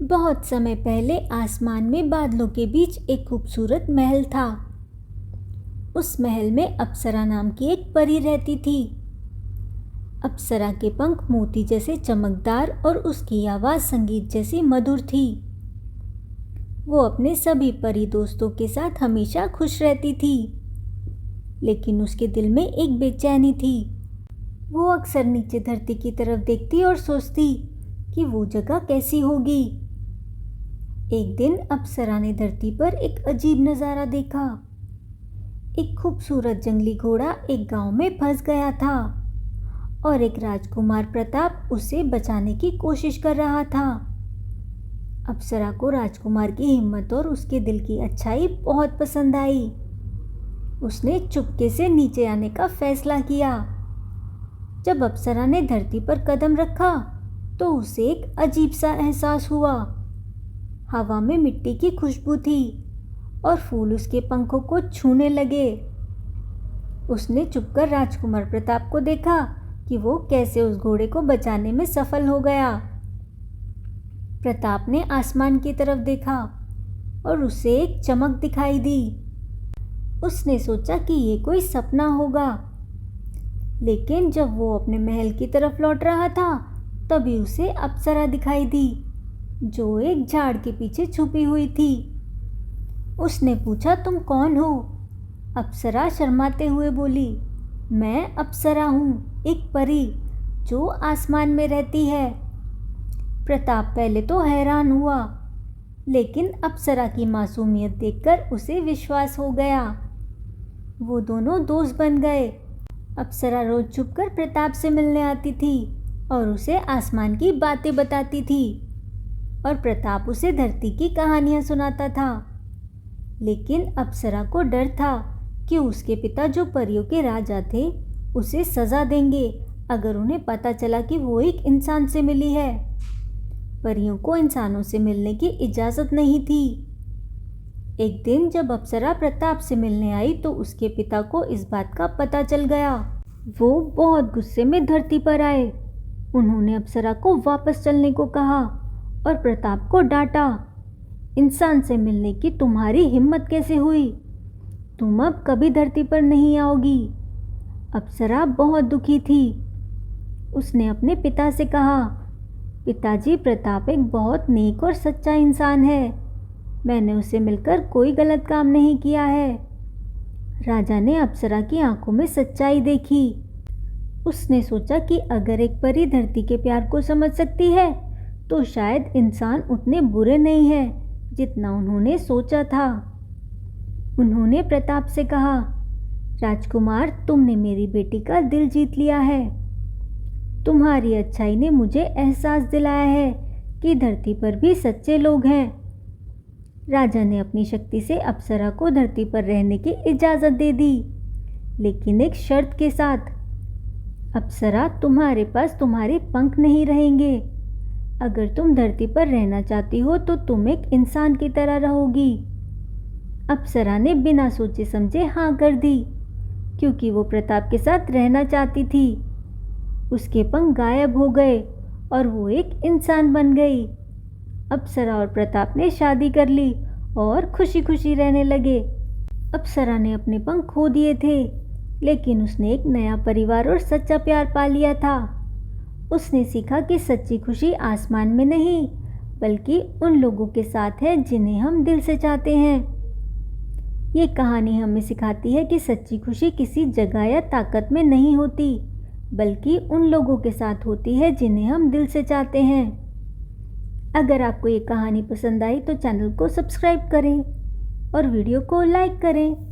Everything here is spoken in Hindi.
बहुत समय पहले आसमान में बादलों के बीच एक खूबसूरत महल था। उस महल में अप्सरा नाम की एक परी रहती थी। अप्सरा के पंख मोती जैसे चमकदार और उसकी आवाज़ संगीत जैसी मधुर थी। वो अपने सभी परी दोस्तों के साथ हमेशा खुश रहती थी, लेकिन उसके दिल में एक बेचैनी थी। वो अक्सर नीचे धरती की तरफ देखती और सोचती कि वो जगह कैसी होगी। एक दिन अप्सरा ने धरती पर एक अजीब नज़ारा देखा। एक खूबसूरत जंगली घोड़ा एक गांव में फंस गया था और एक राजकुमार प्रताप उसे बचाने की कोशिश कर रहा था। अप्सरा को राजकुमार की हिम्मत और उसके दिल की अच्छाई बहुत पसंद आई। उसने चुपके से नीचे आने का फैसला किया। जब अप्सरा ने धरती पर कदम रखा तो उसे एक अजीब सा एहसास हुआ। हवा में मिट्टी की खुशबू थी और फूल उसके पंखों को छूने लगे। उसने चुपकर राजकुमार प्रताप को देखा कि वो कैसे उस घोड़े को बचाने में सफल हो गया। प्रताप ने आसमान की तरफ देखा और उसे एक चमक दिखाई दी। उसने सोचा कि ये कोई सपना होगा, लेकिन जब वो अपने महल की तरफ लौट रहा था तभी उसे अप्सरा दिखाई दी, जो एक झाड़ के पीछे छुपी हुई थी। उसने पूछा, तुम कौन हो? अप्सरा शर्माते हुए बोली, मैं अप्सरा हूँ, एक परी जो आसमान में रहती है। प्रताप पहले तो हैरान हुआ, लेकिन अप्सरा की मासूमियत देखकर उसे विश्वास हो गया। वो दोनों दोस्त बन गए। अप्सरा रोज छुपकर प्रताप से मिलने आती थी और उसे आसमान की बातें बताती थी, और प्रताप उसे धरती की कहानियां सुनाता था। लेकिन अप्सरा को डर था कि उसके पिता जो परियों के राजा थे उसे सजा देंगे अगर उन्हें पता चला कि वो एक इंसान से मिली है। परियों को इंसानों से मिलने की इजाज़त नहीं थी। एक दिन जब अप्सरा प्रताप से मिलने आई तो उसके पिता को इस बात का पता चल गया। वो बहुत गुस्से में धरती पर आए। उन्होंने अप्सरा को वापस चलने को कहा और प्रताप को डांटा। इंसान से मिलने की तुम्हारी हिम्मत कैसे हुई? तुम अब कभी धरती पर नहीं आओगी। अप्सरा बहुत दुखी थी। उसने अपने पिता से कहा, पिताजी, प्रताप एक बहुत नेक और सच्चा इंसान है। मैंने उसे मिलकर कोई गलत काम नहीं किया है। राजा ने अप्सरा की आंखों में सच्चाई देखी। उसने सोचा कि अगर एक परी धरती के प्यार को समझ सकती है तो शायद इंसान उतने बुरे नहीं हैं जितना उन्होंने सोचा था। उन्होंने प्रताप से कहा, राजकुमार, तुमने मेरी बेटी का दिल जीत लिया है। तुम्हारी अच्छाई ने मुझे एहसास दिलाया है कि धरती पर भी सच्चे लोग हैं। राजा ने अपनी शक्ति से अप्सरा को धरती पर रहने की इजाज़त दे दी, लेकिन एक शर्त के साथ। अप्सरा, तुम्हारे पास तुम्हारे पंख नहीं रहेंगे। अगर तुम धरती पर रहना चाहती हो तो तुम एक इंसान की तरह रहोगी। अप्सरा ने बिना सोचे समझे हाँ कर दी, क्योंकि वो प्रताप के साथ रहना चाहती थी। उसके पंख गायब हो गए और वो एक इंसान बन गई। अप्सरा और प्रताप ने शादी कर ली और खुशी खुशी रहने लगे। अप्सरा ने अपने पंख खो दिए थे, लेकिन उसने एक नया परिवार और सच्चा प्यार पा लिया था। उसने सीखा कि सच्ची खुशी आसमान में नहीं, बल्कि उन लोगों के साथ है जिन्हें हम दिल से चाहते हैं। ये कहानी हमें सिखाती है कि सच्ची खुशी किसी जगह या ताकत में नहीं होती, बल्कि उन लोगों के साथ होती है जिन्हें हम दिल से चाहते हैं। अगर आपको ये कहानी पसंद आई तो चैनल को सब्सक्राइब करें और वीडियो को लाइक करें।